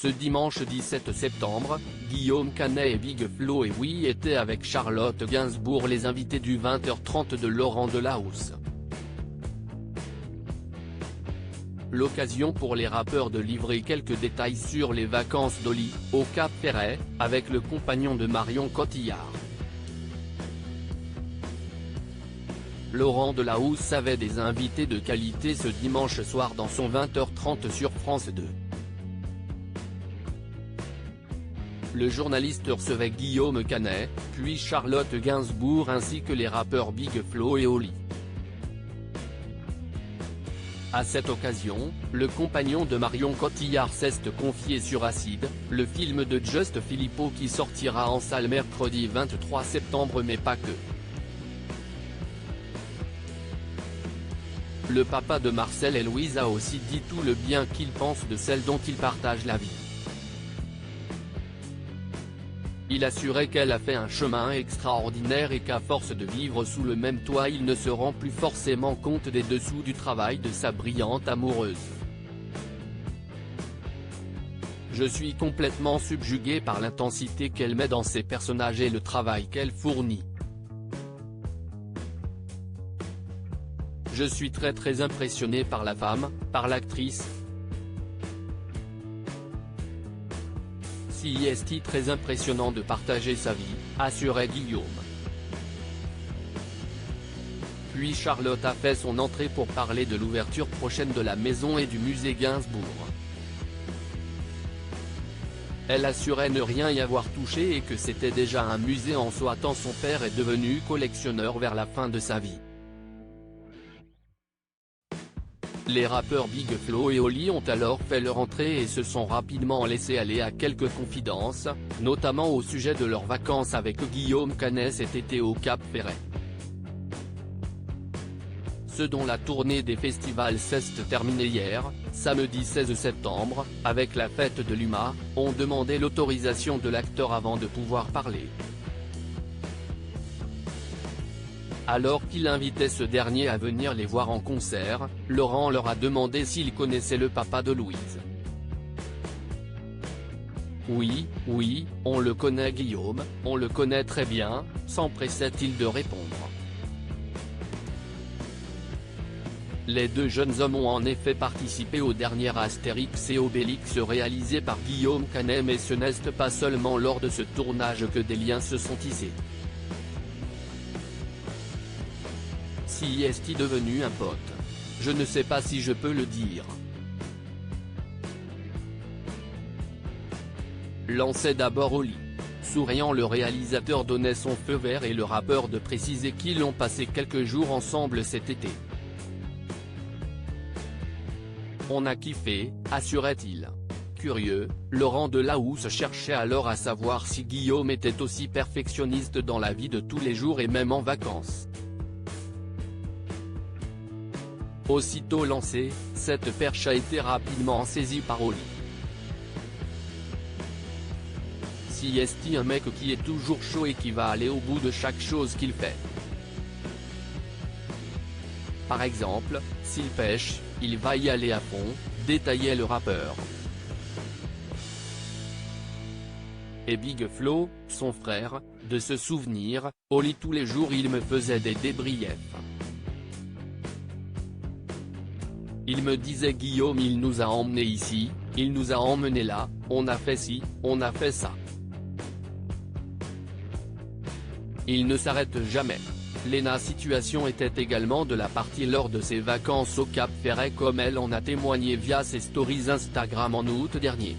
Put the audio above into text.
Ce dimanche 17 septembre, Guillaume Canet et Big Flo et Oli étaient avec Charlotte Gainsbourg les invités du 20h30 de Laurent Delahousse. L'occasion pour les rappeurs de livrer quelques détails sur les vacances d'Oli, au Cap-Ferret, avec le compagnon de Marion Cotillard. Laurent Delahousse avait des invités de qualité ce dimanche soir dans son 20h30 sur France 2. Le journaliste recevait Guillaume Canet, puis Charlotte Gainsbourg ainsi que les rappeurs Big Flo et Oli. À cette occasion, le compagnon de Marion Cotillard s'est confié sur Acide, le film de Just Filippo qui sortira en salle mercredi 23 septembre mais pas que. Le papa de Marcel et Louise a aussi dit tout le bien qu'il pense de celle dont il partage la vie. Il assurait qu'elle a fait un chemin extraordinaire et qu'à force de vivre sous le même toit il ne se rend plus forcément compte des dessous du travail de sa brillante amoureuse. Je suis complètement subjugué par l'intensité qu'elle met dans ses personnages et le travail qu'elle fournit. Je suis très impressionné par la femme, par l'actrice. C'est très impressionnant de partager sa vie, assurait Guillaume. Puis Charlotte a fait son entrée pour parler de l'ouverture prochaine de la maison et du musée Gainsbourg. Elle assurait ne rien y avoir touché et que c'était déjà un musée en soi tant son père est devenu collectionneur vers la fin de sa vie. Les rappeurs Big Flo et Oli ont alors fait leur entrée et se sont rapidement laissés aller à quelques confidences, notamment au sujet de leurs vacances avec Guillaume Canet cet été au Cap-Ferret. Ce dont la tournée des festivals s'est terminée hier, samedi 16 septembre, avec la fête de l'UMA, ont demandé l'autorisation de l'acteur avant de pouvoir parler. Alors qu'il invitait ce dernier à venir les voir en concert, Laurent leur a demandé s'ils connaissaient le papa de Louise. Oui, on le connaît Guillaume, on le connaît très bien, s'empressait-il de répondre. Les deux jeunes hommes ont en effet participé au dernier Astérix et Obélix réalisé par Guillaume Canet mais ce n'est pas seulement lors de ce tournage que des liens se sont tissés. Si est-il devenu un pote? Je ne sais pas si je peux le dire. Lançait d'abord Oli. Souriant, le réalisateur donnait son feu vert et le rappeur de préciser qu'ils ont passé quelques jours ensemble cet été. On a kiffé, assurait-il. Curieux, Laurent Delahousse cherchait alors à savoir si Guillaume était aussi perfectionniste dans la vie de tous les jours et même en vacances. Aussitôt lancé, cette perche a été rapidement saisie par Oli. Si est un mec qui est toujours chaud et qui va aller au bout de chaque chose qu'il fait. Par exemple, s'il pêche, il va y aller à fond, détaillait le rappeur. Et Big Flo, son frère, de se souvenir, Oli tous les jours il me faisait des débriefs. Il me disait Guillaume il nous a emmenés ici, il nous a emmenés là, on a fait ci, on a fait ça. Il ne s'arrête jamais. Lena situation était également de la partie lors de ses vacances au Cap-Ferret comme elle en a témoigné via ses stories Instagram en août dernier.